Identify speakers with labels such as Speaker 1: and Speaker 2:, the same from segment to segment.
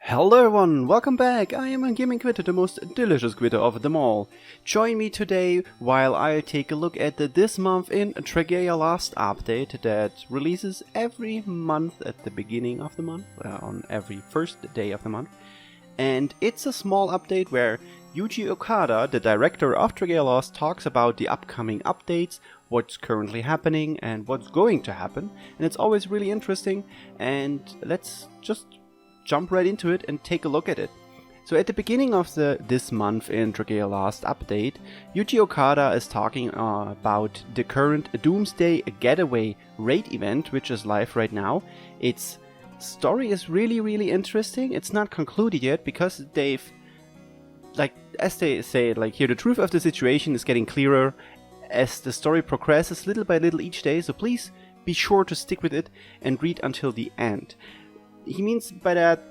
Speaker 1: Hello everyone, welcome back! I am Gaming Quitter, the most delicious quitter of them all. Join me today while I take a look at the This Month in Dragalia Lost update that releases every month at the beginning of the month, on every first day of the month. And it's a small update where Yuji Okada, the director of Dragalia Lost, talks about the upcoming updates, what's currently happening and what's going to happen. And it's always really interesting, and let's just jump right into it and take a look at it. So at the beginning of the This Month in Dragalia Lost update, Yuji Okada is talking about the current Doomsday Getaway raid event, which is live right now. Its story is really interesting. It's not concluded yet because they've, as they say, here the truth of the situation is getting clearer as the story progresses little by little each day, so please be sure to stick with it and read until the end. He means by that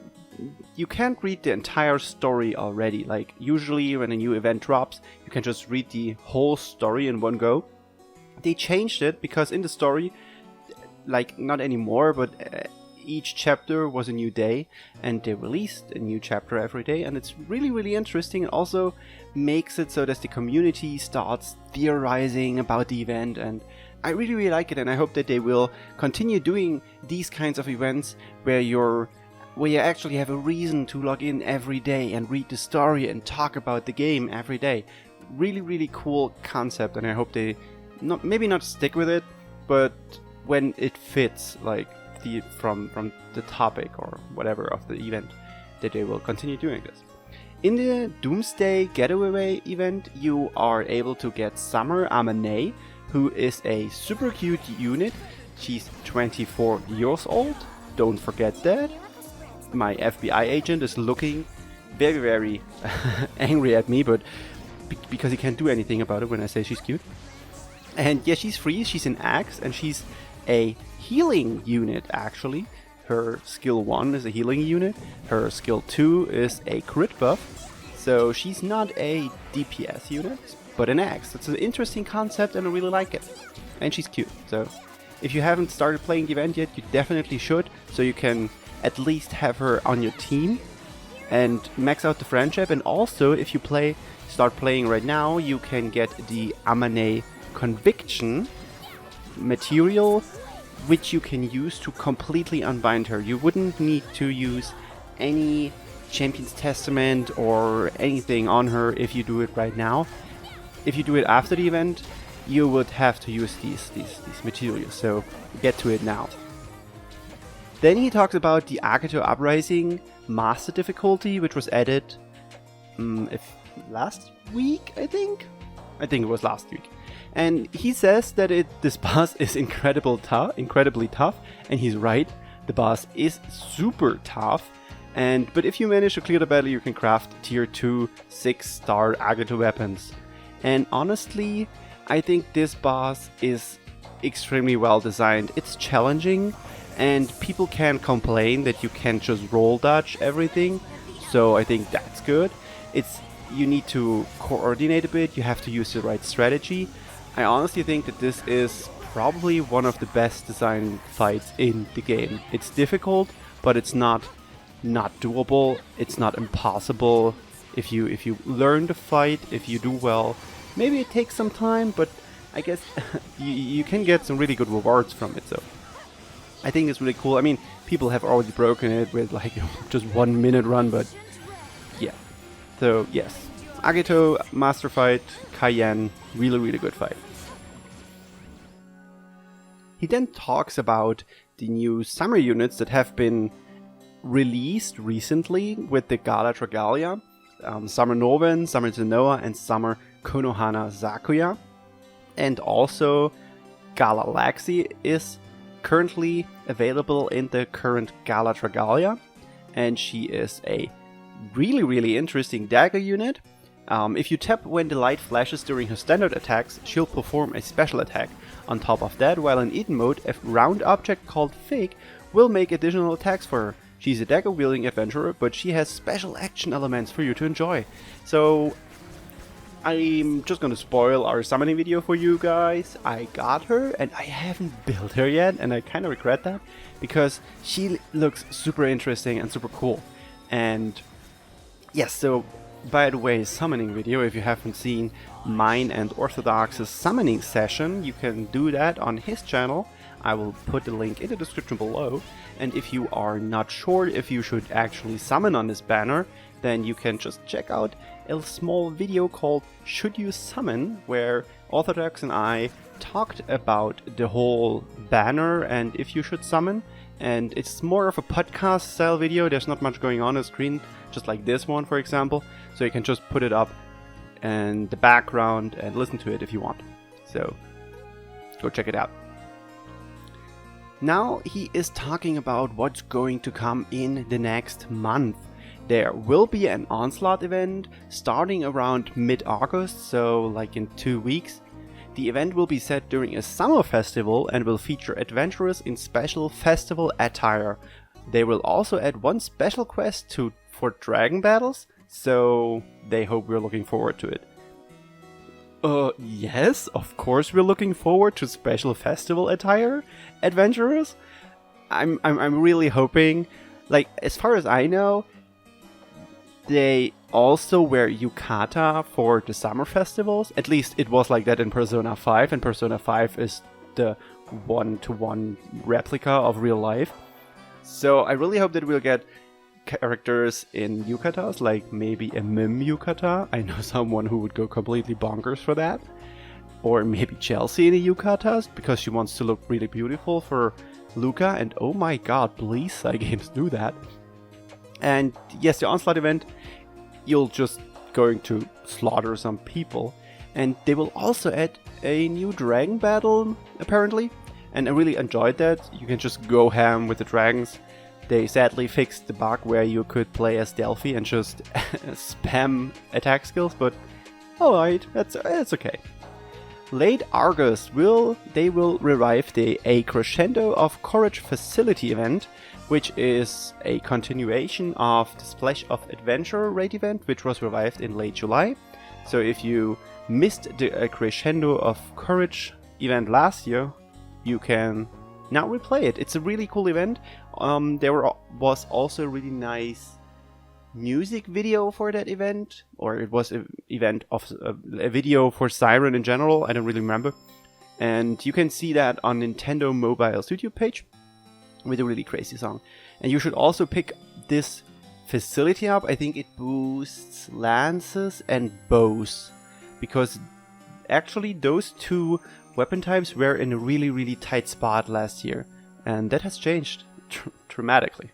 Speaker 1: you can't read the entire story already. Like usually when a new event drops, you can just read the whole story in one go. They changed it because in the story, not anymore, but each chapter was a new day and they released a new chapter every day, and it's really interesting. It also makes it so that the community starts theorizing about the event, and I really like it, and I hope that they will continue doing these kinds of events where you actually have a reason to log in every day and read the story and talk about the game every day. Really cool concept, and I hope they maybe not stick with it, but when it fits, from the topic or whatever of the event, that they will continue doing this. In the Doomsday Getaway event, you are able to get Summer Amane, who is a super cute unit. She's 24 years old, don't forget that. My FBI agent is looking very angry at me, but because he can't do anything about it when I say she's cute. And yeah, she's free, she's an axe, and she's a healing unit actually. Her skill 1 is a healing unit, her skill 2 is a crit buff, so she's not a DPS unit, but an axe. It's an interesting concept and I really like it. And she's cute, so if you haven't started playing the event yet, you definitely should, so you can at least have her on your team and max out the friendship. And also, if you start playing right now, you can get the Amane Conviction material, which you can use to completely unbind her. You wouldn't need to use any Champion's Testament or anything on her if you do it right now. If you do it after the event, you would have to use these materials, so get to it now. Then he talks about the Agito Uprising Master difficulty, which was added last week, I think it was last week. And he says that this boss is incredibly tough, and he's right. The boss is super tough, but if you manage to clear the battle, you can craft tier 2 6-star Agito weapons. And honestly, I think this boss is extremely well designed. It's challenging, and people can complain that you can't just roll dodge everything, so I think that's good. You need to coordinate a bit, you have to use the right strategy. I honestly think that this is probably one of the best designed fights in the game. It's difficult, but it's not doable. It's not impossible. If you learn to fight, if you do well, maybe it takes some time, but I guess you can get some really good rewards from it. So I think it's really cool. I mean, people have already broken it with just 1 minute run, but yeah. So yes, Agito Master Fight, Cayenne, really good fight. He then talks about the new summer units that have been released recently with the Gala Dragalia. Summer Noven, Summer Zenoa, and Summer Konohana Sakuya. And also Galaxy is currently available in the current Gala Dragalia, and she is a really interesting dagger unit. If you tap when the light flashes during her standard attacks, she'll perform a special attack. On top of that, while in Eden mode, a round object called Fig will make additional attacks for her. She's a dagger-wielding adventurer, but she has special action elements for you to enjoy. So I'm just gonna spoil our summoning video for you guys. I got her and I haven't built her yet, and I kinda regret that because she looks super interesting and super cool. And yes, so by the way, summoning video, if you haven't seen mine and Orthodox's summoning session, you can do that on his channel. I will put the link in the description below. And if you are not sure if you should actually summon on this banner, then you can just check out a small video called Should You Summon, where Orthodox and I talked about the whole banner and if you should summon. And it's more of a podcast style video. There's not much going on the screen, just like this one, for example. So you can just put it up in the background and listen to it if you want. So go check it out. Now he is talking about what's going to come in the next month. There will be an Onslaught event starting around mid-August, so like in 2 weeks. The event will be set during a summer festival and will feature adventurers in special festival attire. They will also add one special quest for dragon battles, so they hope we're looking forward to it. Yes, of course we're looking forward to special festival attire, adventurers. I'm really hoping, like, as far as I know, they also wear yukata for the summer festivals. At least it was like that in Persona 5, and Persona 5 is the one-to-one replica of real life. So I really hope that we'll get characters in yukatas, like maybe a Mim yukata. I know someone who would go completely bonkers for that. Or maybe Chelsea in a yukatas, because she wants to look really beautiful for Luca, and oh my god, please, Cygames, do that. And yes, the Onslaught event, you'll just going to slaughter some people. And they will also add a new dragon battle, apparently. And I really enjoyed that. You can just go ham with the dragons. They sadly fixed the bug where you could play as Delphi and just spam attack skills, but alright, that's okay. Late August they will revive the A Crescendo of Courage Facility event, which is a continuation of the Splash of Adventure raid event, which was revived in late July. So if you missed the Crescendo of Courage event last year, you can now replay it. It's a really cool event. There was also a really nice music video for that event, or it was an event of a video for Siren in general, I don't really remember. And you can see that on Nintendo Mobile's YouTube page with a really crazy song. And you should also pick this facility up. I think it boosts lances and bows, because actually those two weapon types were in a really tight spot last year, and that has changed dramatically.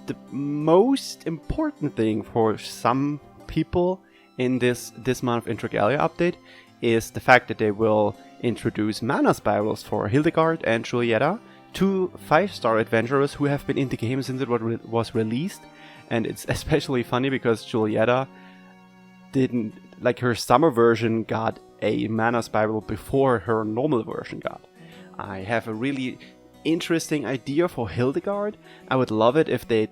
Speaker 1: The most important thing for some people in this month Intrigalia update is the fact that they will introduce mana spirals for Hildegard and Julieta, two 5-star adventurers who have been in the game since it was released. And it's especially funny because Julieta didn't, like, her summer version got a mana spiral before her normal version got. I have a really interesting idea for Hildegard. I would love it if they'd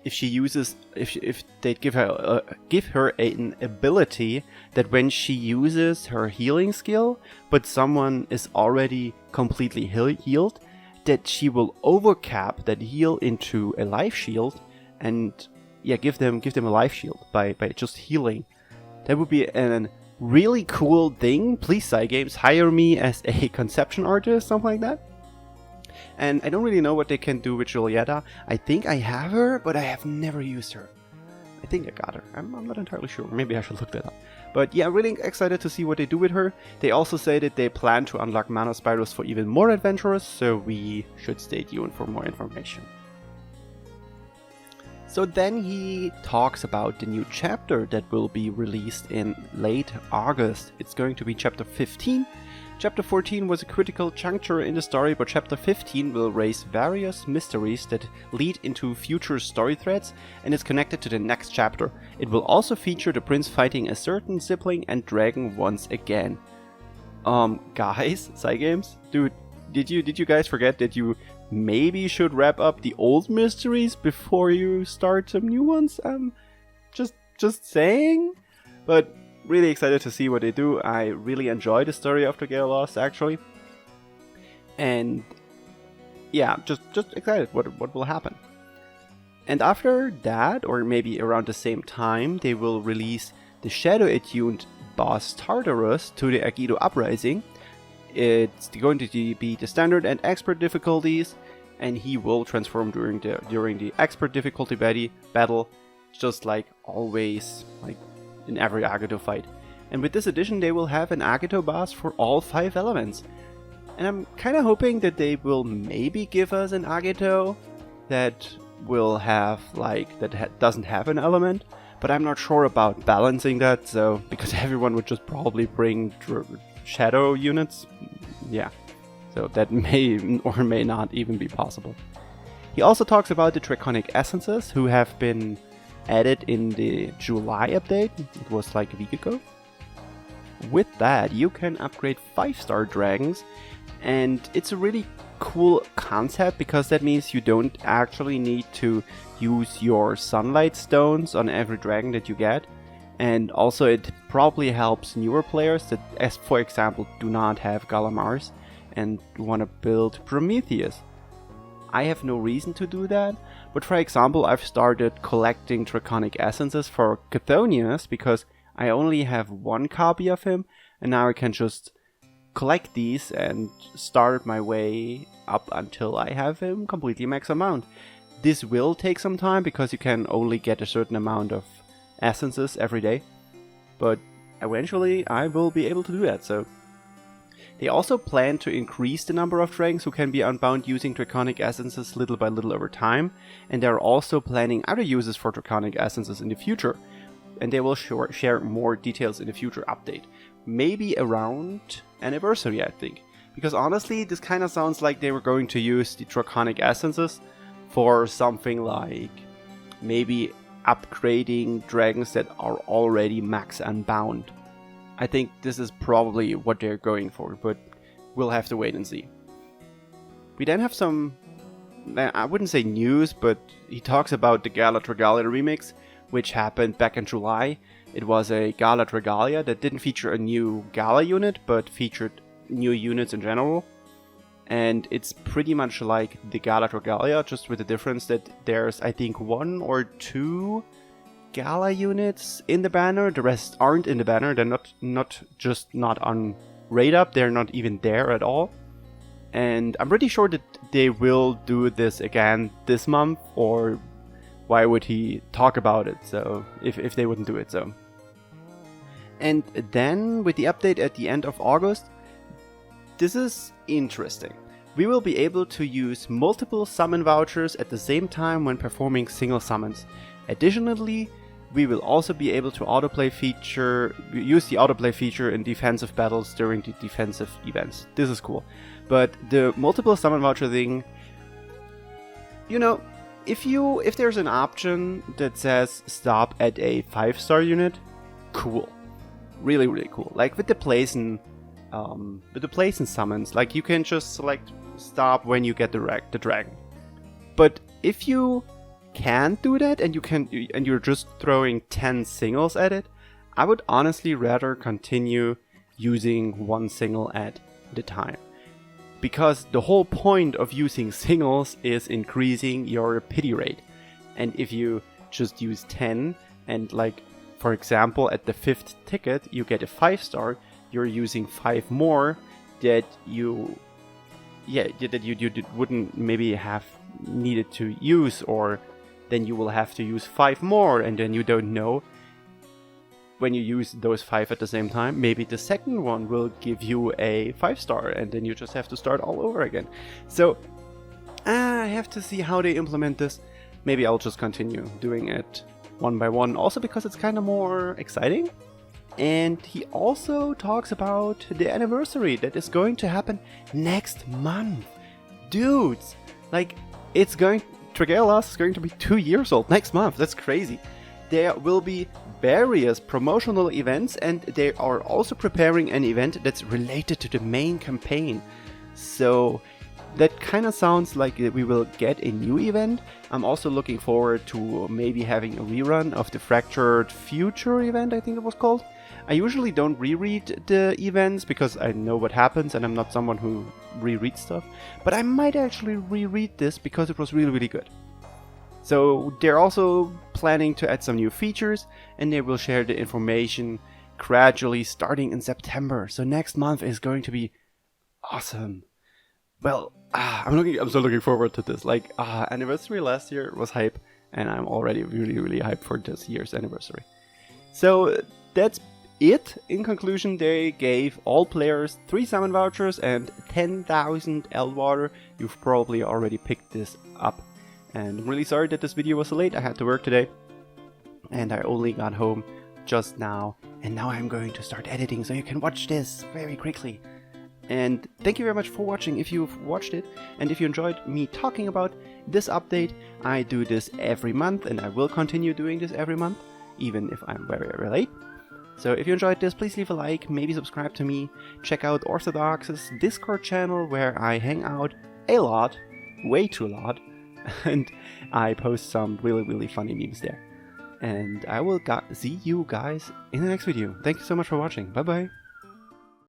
Speaker 1: if they'd give her an ability that when she uses her healing skill, but someone is already completely healed, that she will overcap that heal into a life shield, and yeah, give them a life shield by just healing. That would be a really cool thing. Please, Cygames, hire me as a conception artist, something like that. And I don't really know what they can do with Julieta. I think I have her, but I have never used her. I think I got her. I'm not entirely sure. Maybe I should look that up. But yeah, really excited to see what they do with her. They also say that they plan to unlock mana spirals for even more adventurers, so we should stay tuned for more information. So then he talks about the new chapter that will be released in late August. It's going to be chapter 15. Chapter 14 was a critical juncture in the story, but Chapter 15 will raise various mysteries that lead into future story threads and is connected to the next chapter. It will also feature the prince fighting a certain sibling and dragon once again. Guys, Cygames, dude, did you guys forget that you maybe should wrap up the old mysteries before you start some new ones? Just saying, but really excited to see what they do. I really enjoy the story of Dragalia Lost, actually. And yeah, just excited what will happen. And after that, or maybe around the same time, they will release the Shadow Attuned boss Tartarus to the Agido Uprising. It's going to be the standard and expert difficulties, and he will transform during the expert difficulty battle, just like always, like in every Agito fight. And with this edition, they will have an Agito boss for all 5 elements. And I'm kind of hoping that they will maybe give us an Agito that will have doesn't have an element, but I'm not sure about balancing that. So because everyone would just probably bring shadow units, yeah. So that may or may not even be possible. He also talks about the Draconic Essences, who have been added in the July update. It was like a week ago. With that, you can upgrade 5-star dragons, and it's a really cool concept because that means you don't actually need to use your sunlight stones on every dragon that you get. And also it probably helps newer players that, as for example, do not have Galamars and want to build Prometheus. I have no reason to do that, but for example, I've started collecting Draconic Essences for Chthonius because I only have 1 copy of him, and now I can just collect these and start my way up until I have him completely max amount. This will take some time because you can only get a certain amount of essences every day, but eventually I will be able to do that. So they also plan to increase the number of dragons who can be unbound using Draconic Essences little by little over time, and they're also planning other uses for Draconic Essences in the future, and they will share more details in a future update. Maybe around Anniversary, I think. Because honestly, this kind of sounds like they were going to use the Draconic Essences for something like maybe upgrading dragons that are already max unbound. I think this is probably what they're going for, but we'll have to wait and see. We then have some, I wouldn't say news, but he talks about the Gala Dragalia remix, which happened back in July. It was a Gala Dragalia that didn't feature a new Gala unit, but featured new units in general. And it's pretty much like the Gala Dragalia, just with the difference that there's, I think, 1 or 2 Gala units in the banner. The rest aren't in the banner. They're not just not on Raid-Up, they're not even there at all. And I'm pretty sure that they will do this again this month, or why would he talk about it, so if they wouldn't do it, so. And then with the update at the end of August, this is interesting. We will be able to use multiple summon vouchers at the same time when performing single summons. Additionally, we will also be able to use the autoplay feature in defensive battles during the defensive events. This is cool. But the multiple summon voucher thing, you know, if there's an option that says stop at a 5-star unit, cool. Really, really cool. Like with the place and summons, like you can just select stop when you get the dragon. But if you can't do that and you're just throwing 10 singles at it, I would honestly rather continue using 1 single at a time. Because the whole point of using singles is increasing your pity rate. And if you just use 10 and, like, for example, at the 5th ticket you get a 5-star, you're using 5 more that you wouldn't maybe have needed to use, or then you will have to use 5 more, and then you don't know when you use those 5 at the same time, maybe the second one will give you a 5-star, and then you just have to start all over again. So I have to see how they implement this. Maybe I'll just continue doing it one by one, also because it's kind of more exciting. And he also talks about the anniversary that is going to happen next month. Dudes, like, Dragalia Lost is going to be 2 years old next month. That's crazy. There will be various promotional events, and they are also preparing an event that's related to the main campaign. So that kind of sounds like we will get a new event. I'm also looking forward to maybe having a rerun of the Fractured Future event, I think it was called. I usually don't reread the events because I know what happens and I'm not someone who rereads stuff, but I might actually reread this because it was really, really good. So they're also planning to add some new features, and they will share the information gradually starting in September. So next month is going to be awesome. Well, I'm so looking forward to this. Like, anniversary last year was hype, and I'm already really hyped for this year's anniversary. So that's it. In conclusion, they gave all players 3 summon vouchers and 10,000 Elwater. You've probably already picked this up. And I'm really sorry that this video was so late. I had to work today, and I only got home just now. And now I'm going to start editing so you can watch this very quickly. And thank you very much for watching if you've watched it. And if you enjoyed me talking about this update, I do this every month, and I will continue doing this every month, even if I'm very late. So if you enjoyed this, please leave a like, maybe subscribe to me, check out Orthodox's Discord channel where I hang out a lot, way too lot, and I post some really funny memes there. And I will see you guys in the next video. Thank you so much for watching. Bye bye.